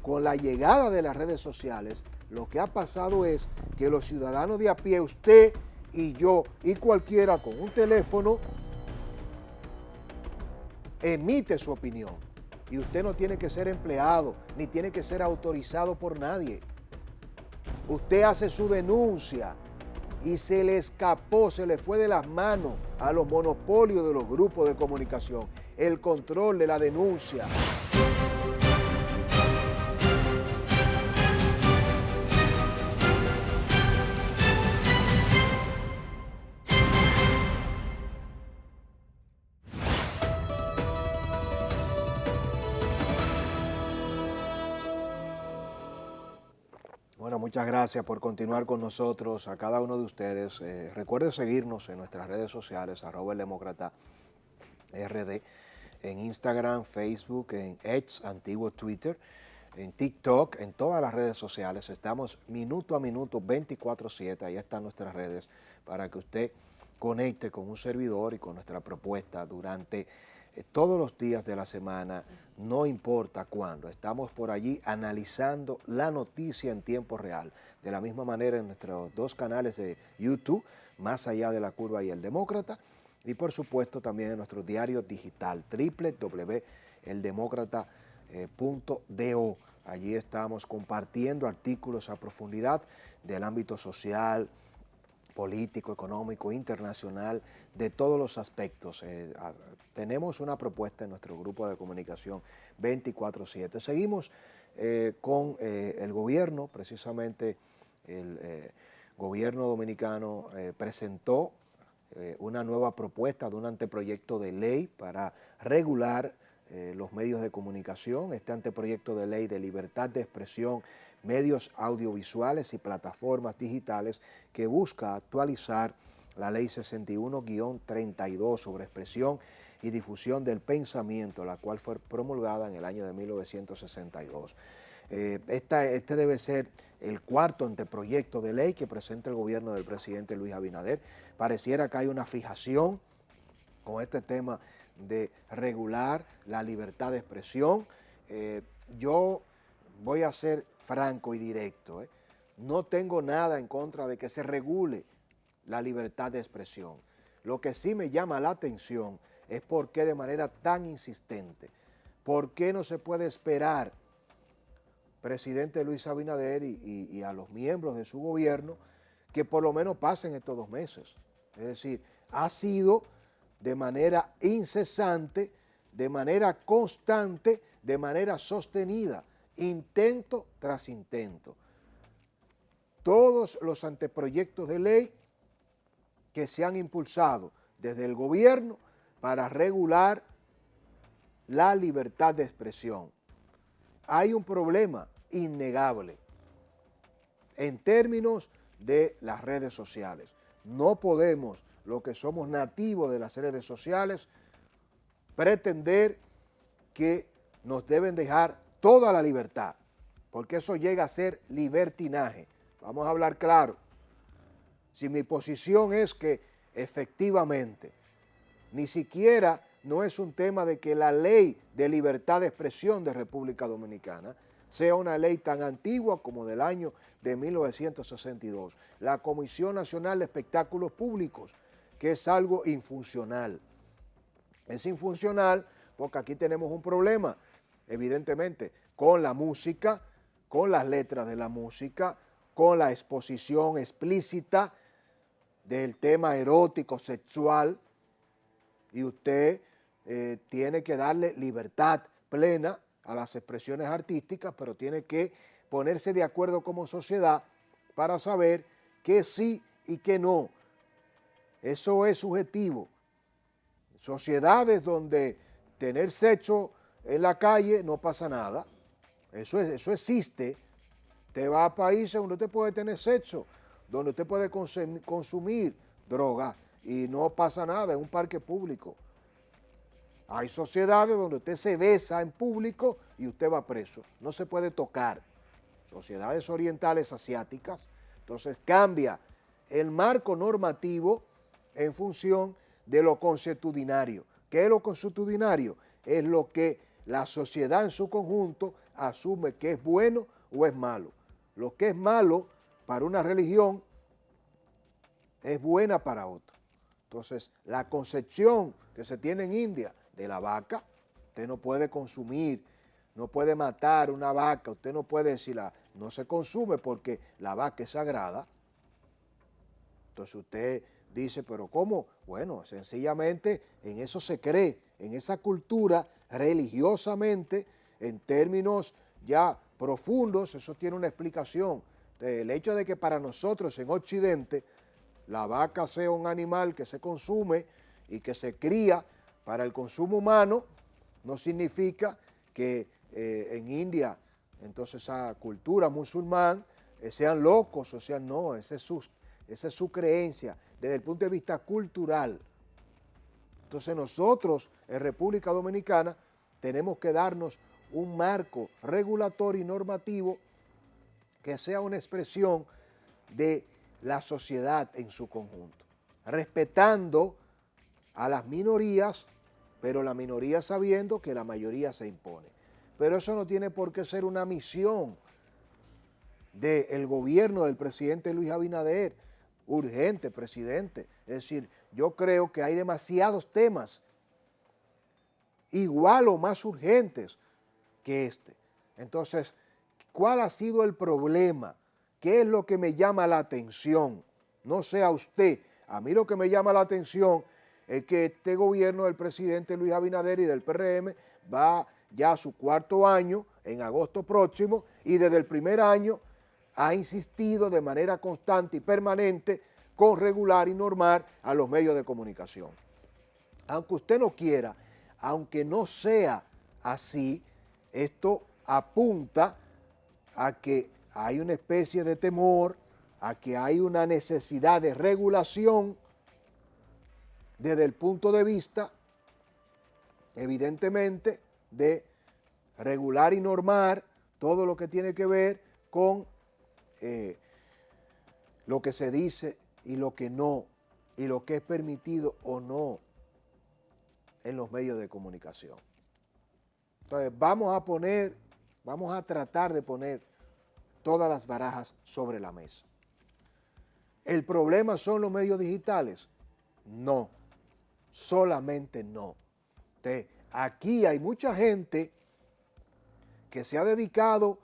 con la llegada de las redes sociales, lo que ha pasado es que los ciudadanos de a pie, usted y yo y cualquiera con un teléfono, emite su opinión. Y usted no tiene que ser empleado, ni tiene que ser autorizado por nadie. Usted hace su denuncia y se le escapó, se le fue de las manos a los monopolios de los grupos de comunicación el control de la denuncia. Bueno, muchas gracias por continuar con nosotros, a cada uno de ustedes. Recuerde seguirnos en nuestras redes sociales, @eldemócrata RD, en Instagram, Facebook, en X, antiguo Twitter, en TikTok, en todas las redes sociales. Estamos minuto a minuto, 24/7, ahí están nuestras redes, para que usted conecte con un servidor y con nuestra propuesta durante todos los días de la semana, no importa cuándo. Estamos por allí analizando la noticia en tiempo real. De la misma manera en nuestros dos canales de YouTube, Más Allá de la Curva y El Demócrata, y por supuesto también en nuestro diario digital, www.eldemocrata.do. Allí estamos compartiendo artículos a profundidad del ámbito social, político, económico, internacional, de todos los aspectos. Tenemos una propuesta en nuestro grupo de comunicación 24/7. Seguimos con el gobierno, precisamente el gobierno dominicano presentó una nueva propuesta de un anteproyecto de ley para regular los medios de comunicación. Este anteproyecto de ley de libertad de expresión, medios audiovisuales y plataformas digitales, que busca actualizar la ley 61-32 sobre expresión y difusión del pensamiento, la cual fue promulgada en el año de 1962. Este debe ser el cuarto anteproyecto de ley que presenta el gobierno del presidente Luis Abinader. Pareciera que hay una fijación con este tema de regular la libertad de expresión. Yo voy a ser franco y directo. No tengo nada en contra de que se regule la libertad de expresión. Lo que sí me llama la atención es por qué de manera tan insistente, por qué no se puede esperar, presidente Luis Abinader y a los miembros de su gobierno, que por lo menos pasen estos 2 meses. Es decir, ha sido de manera incesante, de manera constante, de manera sostenida, intento tras intento. Todos los anteproyectos de ley que se han impulsado desde el gobierno para regular la libertad de expresión. Hay un problema innegable en términos de las redes sociales. No podemos, los que somos nativos de las redes sociales, pretender que nos deben dejar toda la libertad, porque eso llega a ser libertinaje. Vamos a hablar claro. Si mi posición es que efectivamente ni siquiera no es un tema de que la ley de libertad de expresión de República Dominicana sea una ley tan antigua como del año de 1962. La Comisión Nacional de Espectáculos Públicos, que es algo infuncional. Es infuncional porque aquí tenemos un problema, evidentemente, con la música, con las letras de la música, con la exposición explícita del tema erótico, sexual, y usted tiene que darle libertad plena a las expresiones artísticas, pero tiene que ponerse de acuerdo como sociedad para saber qué sí y qué no. Eso es subjetivo. Sociedades donde tener sexo en la calle no pasa nada, eso existe. Usted va a países donde usted puede tener sexo, donde usted puede consumir droga y no pasa nada en un parque público. Hay sociedades donde usted se besa en público y usted va preso, no se puede tocar. Sociedades orientales asiáticas, entonces cambia el marco normativo en función de lo consuetudinario. ¿Qué es lo consuetudinario? Es lo que la sociedad en su conjunto asume que es bueno o es malo. Lo que es malo para una religión es buena para otra. Entonces, la concepción que se tiene en India de la vaca, usted no puede consumir, no puede matar una vaca, usted no puede decirla, no se consume porque la vaca es sagrada. Entonces usted dice, pero ¿cómo? Bueno, sencillamente en eso se cree, en esa cultura religiosamente, en términos ya profundos, eso tiene una explicación. El hecho de que para nosotros en Occidente la vaca sea un animal que se consume y que se cría para el consumo humano, no significa que en India, entonces esa cultura musulmán, sean locos, o sea, no, esa es su creencia desde el punto de vista cultural. Entonces nosotros en República Dominicana tenemos que darnos un marco regulatorio y normativo que sea una expresión de la sociedad en su conjunto, respetando a las minorías, pero la minoría sabiendo que la mayoría se impone. Pero eso no tiene por qué ser una misión del gobierno del presidente Luis Abinader. Urgente, presidente. Es decir, yo creo que hay demasiados temas igual o más urgentes que este. Entonces, ¿cuál ha sido el problema? ¿Qué es lo que me llama la atención? No sé a usted, a mí lo que me llama la atención es que este gobierno del presidente Luis Abinader y del PRM va ya a su cuarto año, en agosto próximo, y desde el primer año ha insistido de manera constante y permanente con regular y normar a los medios de comunicación. Aunque usted no quiera, aunque no sea así, esto apunta a que hay una especie de temor, a que hay una necesidad de regulación desde el punto de vista, evidentemente, de regular y normar todo lo que tiene que ver con lo que se dice y lo que no, y lo que es permitido o no en los medios de comunicación. Entonces vamos a tratar de poner todas las barajas sobre la mesa. ¿El problema son los medios digitales? No, solamente no. Entonces, aquí hay mucha gente que se ha dedicado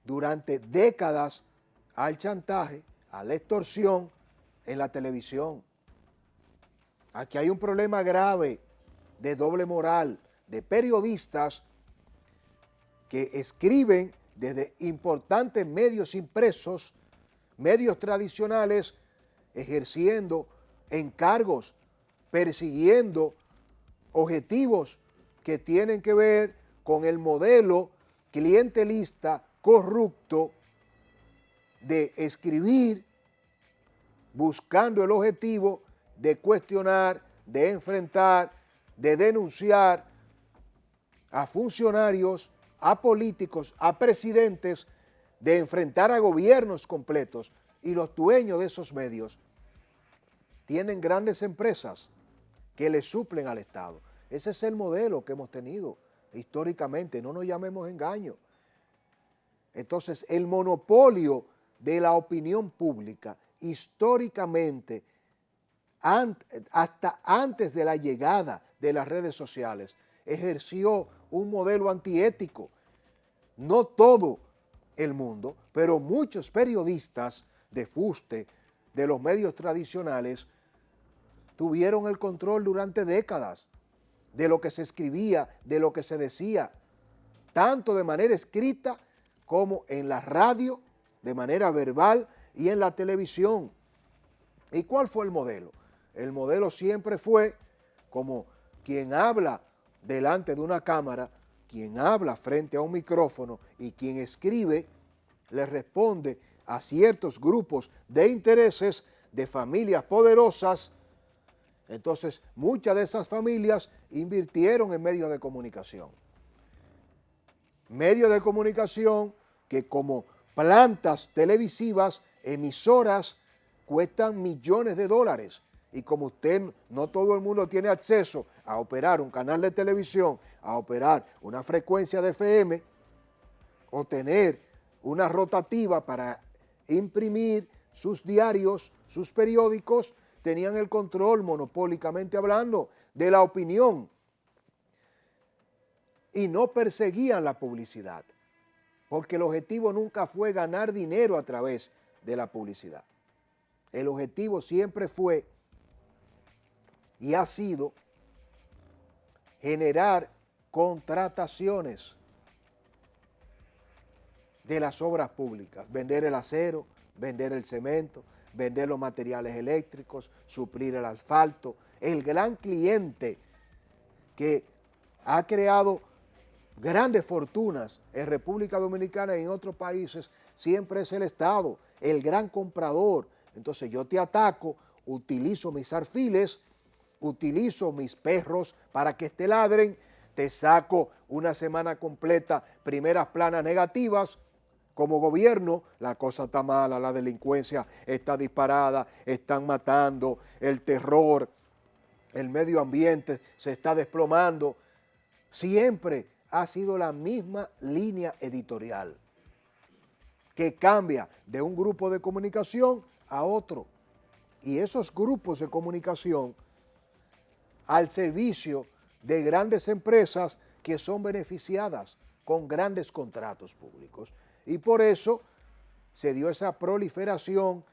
durante décadas al chantaje, a la extorsión en la televisión. Aquí hay un problema grave de doble moral, de periodistas que escriben desde importantes medios impresos, medios tradicionales, ejerciendo encargos, persiguiendo objetivos que tienen que ver con el modelo clientelista, corrupto, de escribir buscando el objetivo de cuestionar, de enfrentar, de denunciar a funcionarios, a políticos, a presidentes, de enfrentar a gobiernos completos, y los dueños de esos medios tienen grandes empresas que le suplen al Estado. Ese es el modelo que hemos tenido históricamente, no nos llamemos engaño. Entonces, el monopolio de la opinión pública, históricamente, hasta antes de la llegada de las redes sociales, ejerció un modelo antiético. No todo el mundo, pero muchos periodistas de fuste, de los medios tradicionales, tuvieron el control durante décadas de lo que se escribía, de lo que se decía, tanto de manera escrita como en la radio, de manera verbal y en la televisión. ¿Y cuál fue el modelo? El modelo siempre fue como quien habla delante de una cámara, quien habla frente a un micrófono y quien escribe le responde a ciertos grupos de intereses de familias poderosas. Entonces, muchas de esas familias invirtieron en medios de comunicación. Medios de comunicación que como plantas televisivas, emisoras, cuestan millones de dólares. Y como no todo el mundo tiene acceso a operar un canal de televisión, a operar una frecuencia de FM, o tener una rotativa para imprimir sus diarios, sus periódicos, tenían el control, monopólicamente hablando, de la opinión y no perseguían la publicidad, porque el objetivo nunca fue ganar dinero a través de la publicidad. El objetivo siempre fue y ha sido generar contrataciones de las obras públicas, vender el acero, vender el cemento, vender los materiales eléctricos, suplir el asfalto. El gran cliente que ha creado grandes fortunas en República Dominicana y en otros países siempre es el Estado, el gran comprador. Entonces yo te ataco, utilizo mis alfiles, utilizo mis perros para que te ladren, te saco una semana completa primeras planas negativas. Como gobierno, la cosa está mala, la delincuencia está disparada, están matando, el terror, el medio ambiente se está desplomando. Siempre ha sido la misma línea editorial que cambia de un grupo de comunicación a otro. Y esos grupos de comunicación al servicio de grandes empresas que son beneficiadas con grandes contratos públicos. Y por eso se dio esa proliferación,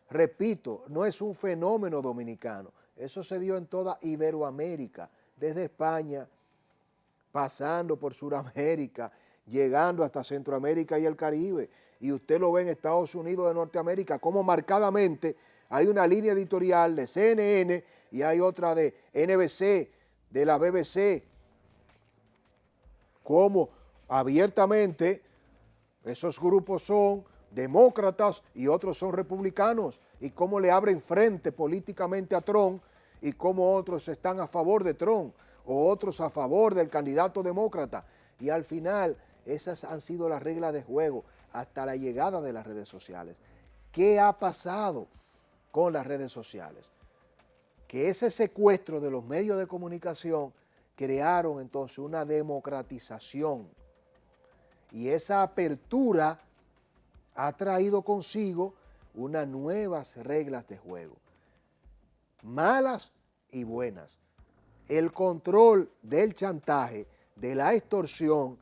repito, no es un fenómeno dominicano, eso se dio en toda Iberoamérica, desde España, pasando por Sudamérica, llegando hasta Centroamérica y el Caribe. Y usted lo ve en Estados Unidos de Norteamérica, como marcadamente hay una línea editorial de CNN y hay otra de NBC, de la BBC, como abiertamente esos grupos son demócratas y otros son republicanos, y cómo le abren frente políticamente a Trump y cómo otros están a favor de Trump o otros a favor del candidato demócrata. Y al final esas han sido las reglas de juego hasta la llegada de las redes sociales. ¿Qué ha pasado con las redes sociales? Que ese secuestro de los medios de comunicación crearon entonces una democratización, y esa apertura ha traído consigo unas nuevas reglas de juego, malas y buenas. El control del chantaje, de la extorsión,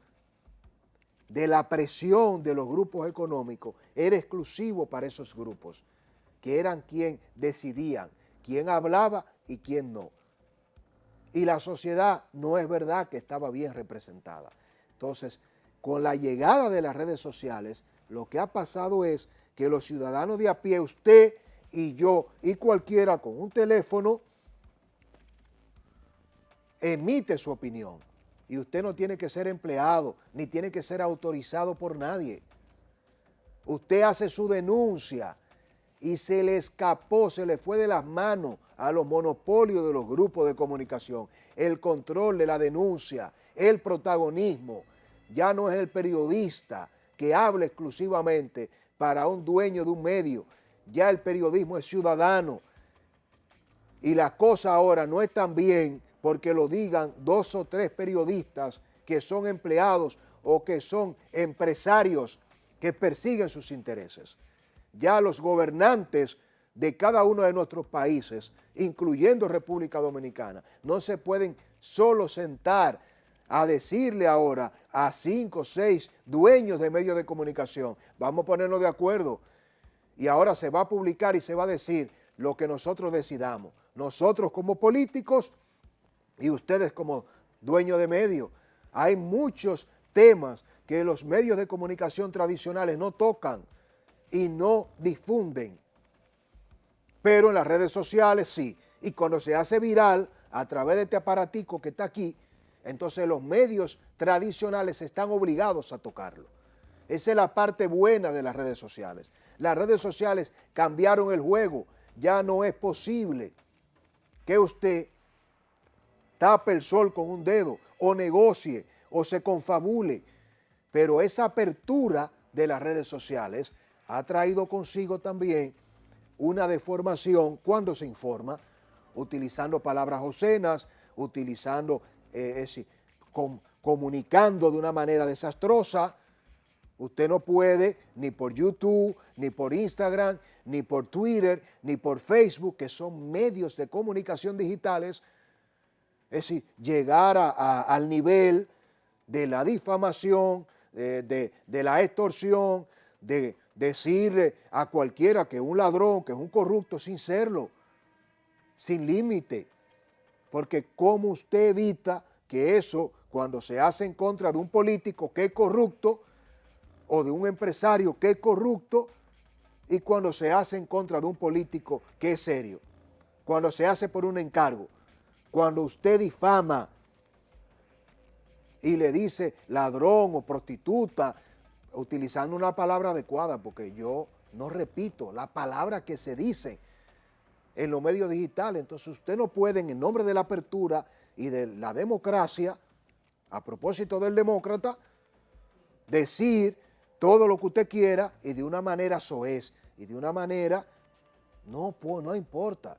de la presión de los grupos económicos era exclusivo para esos grupos, que eran quien decidían, quién hablaba y quién no. Y la sociedad no es verdad que estaba bien representada. Entonces, con la llegada de las redes sociales, lo que ha pasado es que los ciudadanos de a pie, usted y yo y cualquiera con un teléfono, emite su opinión. Y usted no tiene que ser empleado, ni tiene que ser autorizado por nadie. Usted hace su denuncia y se le escapó, se le fue de las manos a los monopolios de los grupos de comunicación, el control de la denuncia, el protagonismo. Ya no es el periodista que habla exclusivamente para un dueño de un medio, ya el periodismo es ciudadano. Y la cosa ahora no es tan bien porque lo digan 2 o 3 periodistas que son empleados o que son empresarios que persiguen sus intereses. Ya los gobernantes de cada uno de nuestros países, incluyendo República Dominicana, no se pueden solo sentar a decirle ahora a 5 o 6 dueños de medios de comunicación, vamos a ponernos de acuerdo, y ahora se va a publicar y se va a decir lo que nosotros decidamos, nosotros como políticos y ustedes como dueños de medios. Hay muchos temas que los medios de comunicación tradicionales no tocan y no difunden, pero en las redes sociales sí, y cuando se hace viral a través de este aparatico que está aquí, entonces los medios tradicionales están obligados a tocarlo. Esa es la parte buena de las redes sociales. Las redes sociales cambiaron el juego. Ya no es posible que usted tape el sol con un dedo o negocie o se confabule. Pero esa apertura de las redes sociales ha traído consigo también una deformación cuando se informa, utilizando palabras obscenas, utilizando, comunicando de una manera desastrosa, Usted no puede ni por YouTube, ni por Instagram, ni por Twitter, ni por Facebook, que son medios de comunicación digitales, es decir, llegar al nivel de la difamación, de la extorsión, de decirle a cualquiera que es un ladrón, que es un corrupto, sin serlo, sin límite. Porque ¿cómo usted evita que eso, cuando se hace en contra de un político que es corrupto, o de un empresario que es corrupto, y cuando se hace en contra de un político que es serio, cuando se hace por un encargo, cuando usted difama y le dice ladrón o prostituta, utilizando una palabra adecuada, porque yo no repito la palabra que se dice en los medios digitales. Entonces usted no puede, en el nombre de la apertura y de la democracia, a propósito del demócrata, decir todo lo que usted quiera y de una manera soez y de una manera, no importa.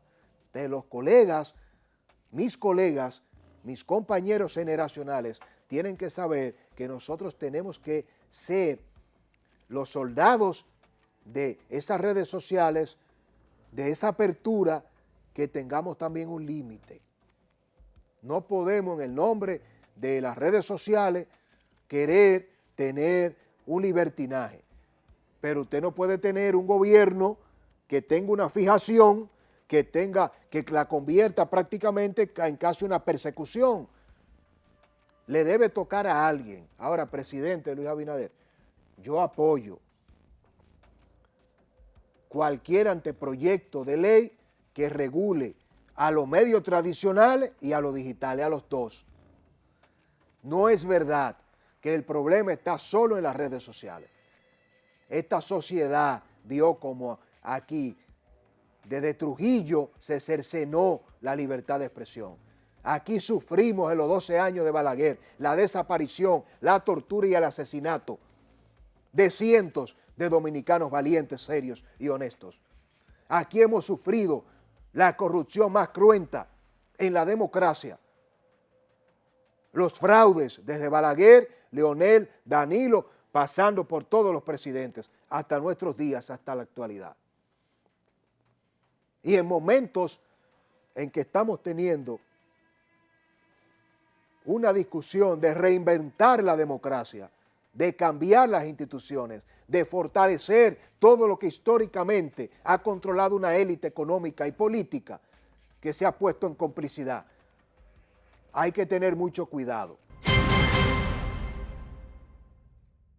De los colegas, mis compañeros generacionales, tienen que saber que nosotros tenemos que ser los soldados de esas redes sociales, de esa apertura, que tengamos también un límite. No podemos, en el nombre de las redes sociales, querer tener un libertinaje. Pero usted no puede tener un gobierno que tenga una fijación, que la convierta prácticamente en casi una persecución. Le debe tocar a alguien. Ahora, presidente Luis Abinader, yo apoyo cualquier anteproyecto de ley que regule a los medios tradicionales y a los digitales, a los dos. No es verdad que el problema está solo en las redes sociales. Esta sociedad vio como aquí, desde Trujillo, se cercenó la libertad de expresión. Aquí sufrimos en los 12 años de Balaguer la desaparición, la tortura y el asesinato de cientos de dominicanos valientes, serios y honestos. Aquí hemos sufrido la corrupción más cruenta en la democracia. Los fraudes desde Balaguer, Leonel, Danilo, pasando por todos los presidentes, hasta nuestros días, hasta la actualidad. Y en momentos en que estamos teniendo una discusión de reinventar la democracia, de cambiar las instituciones, de fortalecer todo lo que históricamente ha controlado una élite económica y política que se ha puesto en complicidad, hay que tener mucho cuidado.